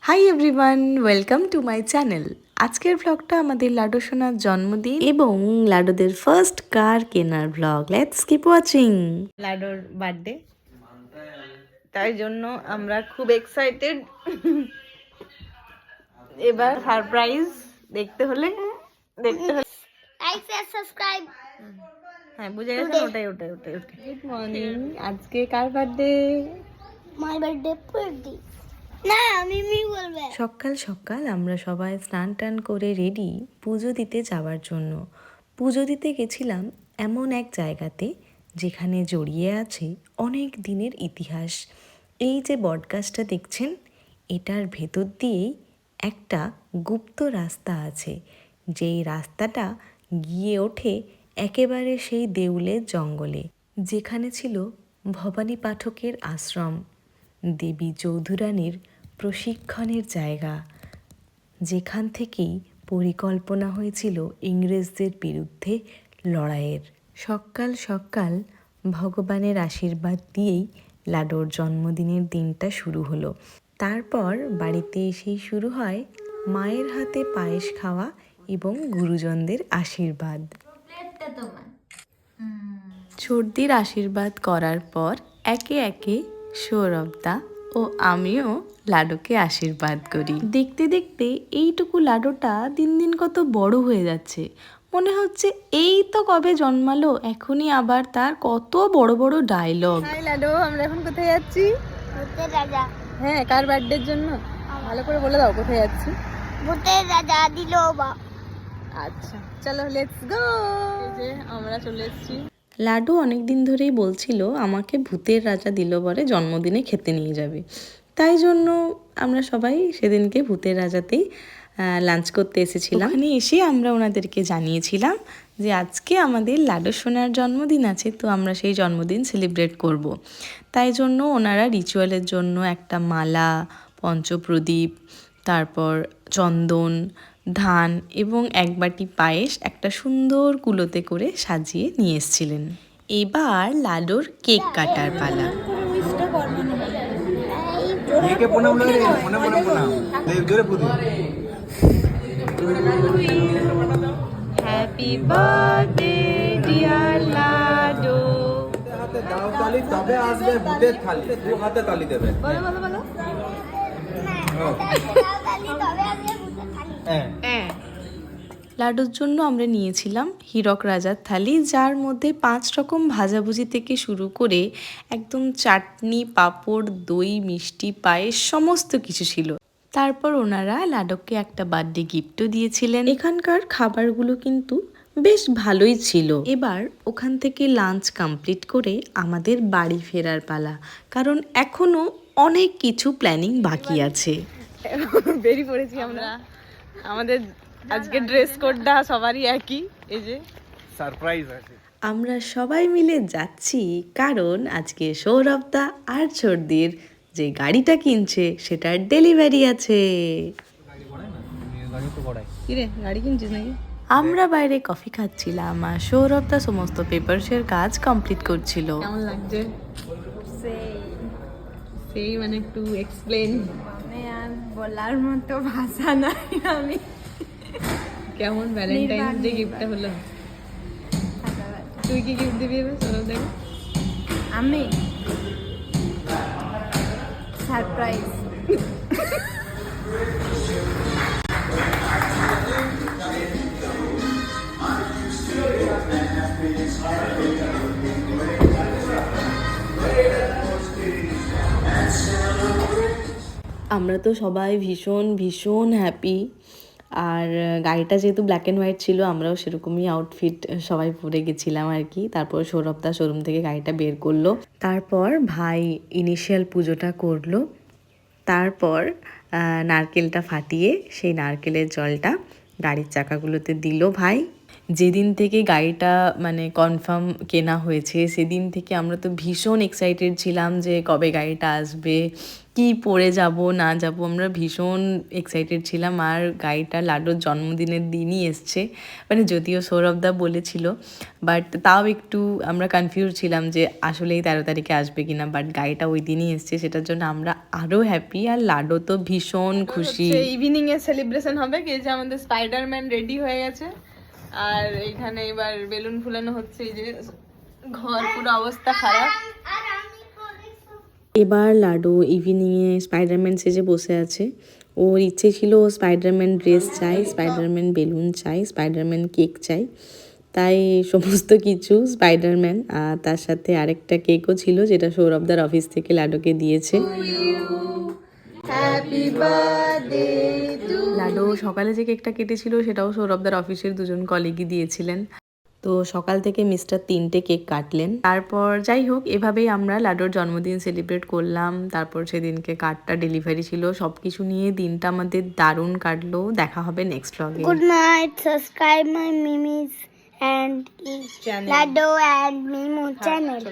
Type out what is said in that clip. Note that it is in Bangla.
Hi everyone, welcome to my channel. আজকের ব্লগটা আমাদের লাডু সোনার জন্মদিন এবং লাডুদের ফার্স্ট কার কেনার ব্লগ। Let's keep watching. লাডুর বার্থডে, তাই জন্য আমরা খুব এক্সাইটেড। এবার সারপ্রাইজ দেখতে হলে লাইক শেয়ার সাবস্ক্রাইব। হ্যাঁ, বুঝে গেছেন? ওটাই। Good morning. আজকে কার বার্থডে? My birthday party. না মিমি বলবে। সকাল সকাল আমরা সবাই স্নান টান করে রেডি পুজো দিতে যাওয়ার জন্য। পুজো দিতে গেছিলাম এমন এক জায়গাতে যেখানে জড়িয়ে আছে অনেক দিনের ইতিহাস। এই যে বটগাছটা দেখছেন, এটার ভেতর দিয়েই একটা গুপ্ত রাস্তা আছে, যেই রাস্তাটা গিয়ে ওঠে একেবারে সেই দেউলের জঙ্গলে, যেখানে ছিল ভবানী পাঠকের আশ্রম, দেবী চৌধুরানীর প্রশিক্ষণের জায়গা, যেখান থেকেই পরিকল্পনা হয়েছিল ইংরেজদের বিরুদ্ধে লড়াইয়ের। সকাল সকাল ভগবানের আশীর্বাদ দিয়েই লাডুর জন্মদিনের দিনটা শুরু হলো। তারপর বাড়িতে এসেই শুরু হয় মায়ের হাতে পায়েস খাওয়া এবং গুরুজনদের আশীর্বাদ। সর্দির আশীর্বাদ করার পর একে একে সৌরভদা ও আমিও লাডুকে আশীর্বাদ করি। দেখতে দেখতে এইটুকু লাডুটা দিন দিন কত বড় হয়ে যাচ্ছে। মনে হচ্ছে এই তো কবে জন্মালো, এখনই আবার তার কত বড় বড় ডায়লগ। হাই লাডু, আমরা এখন কোথায় যাচ্ছি? ভূতের রাজা। হ্যাঁ, কার বার্থডের জন্য? ভালো করে বলে দাও কোথায় যাচ্ছি। ভূতের রাজা দিল বা। আচ্ছা চলো, লেটস গো। এই যে আমরা চলে এসেছি। লাডু অনেক দিন ধরেই বলছিল আমাকে ভূতের রাজা দিলবরে জন্মদিনে খেতে নিয়ে যাবে, তাই জন্য আমরা সবাই সেদিনকে ভূতের রাজাতেই লাঞ্চ করতে এসেছিলাম। ওখানে এসে আমরা ওনাদেরকে জানিয়েছিলাম যে আজকে আমাদের লাডু সোনার জন্মদিন আছে, তো আমরা সেই জন্মদিন সেলিব্রেট করব। তাই জন্য ওনারা রিচুয়ালের জন্য একটা মালা, পঞ্চপ্রদীপ, তারপর চন্দন, ধান এবং এক বাটি পায়েস একটা সুন্দর কুলোতে করে সাজিয়ে নিয়ে এসেছিলেন। এবার লাডুর কেক কাটার পালা। Happy birthday dear laddoo. হাতে দাও তালি, তবে আসবে ভূতের থালি। দু হাতে তালি দেবে। বলো বলো বলো। হ্যাঁ। লাডুর জন্য আমরা নিয়েছিলাম হীরক রাজার থালি, যার মধ্যে 5 রকম ভাজাভুজি থেকে শুরু করে একদম চাটনি, পাঁপড়, দই, মিষ্টি, পায়েস সমস্ত কিছু ছিল। তারপর ওনারা লাডুকে একটা বার্থডে গিফটও দিয়েছিলেন। এখানকার খাবারগুলো কিন্তু বেশ ভালোই ছিল। এবার ওখান থেকে লাঞ্চ কমপ্লিট করে আমাদের বাড়ি ফেরার পালা, কারণ এখনো অনেক কিছু প্ল্যানিং বাকি আছে। বেরিয়ে পড়েছি আমরা। আমাদের আজকে ড্রেস কোডটা সবারই একই, এই যে সারপ্রাইজ আছে। আমরা সবাই মিলে যাচ্ছি কারণ আজকে সৌরভদা আর সর্দির যে গাড়িটা কিনছে সেটার ডেলিভারি আছে। কিরে, গাড়ি কিনছিস নাকি? আমরা বাইরে কফি খাচ্ছিলাম আর সৌরভদা সমস্ত পেপারসের কাজ কমপ্লিট করছিল। কেমন লাগছে? সেই মানে একটু এক্সপ্লেন। মানে আর বলার মতো ভাষা নাই। আমি কেমন ভ্যালেন্টাইন্স ডে গিফটটা হলো? তুই কি গিফট দিবি এবার সৌরভদাকে? আমি সারপ্রাইজ। আমরা তো সবাই ভীষণ ভীষণ হ্যাপি। আর গাড়িটা যেহেতু ব্ল্যাক অ্যান্ড হোয়াইট ছিল, আমরাও সেরকমই আউটফিট সবাই পরে গেছিলাম আর কি। তারপর সৌরভদা শোরুম থেকে গাড়িটা বের করলো, তারপর ভাই ইনিশিয়াল পুজোটা করলো, তারপর নারকেলটা ফাটিয়ে সেই নারকেলের জলটা গাড়ির চাকাগুলোতে দিল ভাই। যেদিন থেকে গাড়িটা মানে কনফার্ম কেনা হয়েছে সেদিন থেকে আমরা তো ভীষণ এক্সাইটেড ছিলাম যে কবে গাড়িটা আসবে, কি পরে যাব না যাব আমরা ভীষণ এক্সাইটেড ছিলাম। আর গাড়িটা লাডুর জন্মদিনের দিনই এসছে, মানে যদিও সৌরভদা বলেছিল, বাট তাও একটু আমরা কনফিউজ ছিলাম যে আসলেই 13 তারিখে আসবে কিনা। বাট গাড়িটা ওই দিনই এসছে, সেটার জন্য আমরা আরও হ্যাপি। আর লাডু তো ভীষণ খুশি। ইভিনিং এ সেলিব্রেশন হবে, কি যে আমাদের স্পাইডারম্যান রেডি হয়ে গেছে, আর এখানে এবার বেলুন ফুলানো হচ্ছে। এই যে ঘর পুরো অবস্থা খারাপ। এবার লাডু ইভিনিংয়ে স্পাইডারম্যান সেজে বসে আছে। ওর ইচ্ছে ছিল ও স্পাইডারম্যান ড্রেস চাই, স্পাইডারম্যান বেলুন চাই, স্পাইডারম্যান কেক চাই, তাই সমস্ত কিছু স্পাইডারম্যান। আর তার সাথে আরেকটা কেকও ছিল যেটা সৌরভদার অফিস থেকে লাডুকে দিয়েছে। লাডু সকালে যে কেকটা কেটেছিল সেটাও সৌরভদার অফিসের দুজন কলিগই দিয়েছিলেন। তো সকাল থেকে মিস্টার 3টে কেক কাটলেন। তারপর যাই হোক, এভাবেই আমরা লাডুর জন্মদিন সেলিব্রেট করলাম। তারপর সেদিনকে কার্ডটা ডেলিভারি ছিল, সব কিছু নিয়ে দিনটা আমাদের দারুণ কাটলো। দেখা হবে নেক্সট ব্লগে। Good night. Subscribe my Mimi's and Lado and Mimu channel.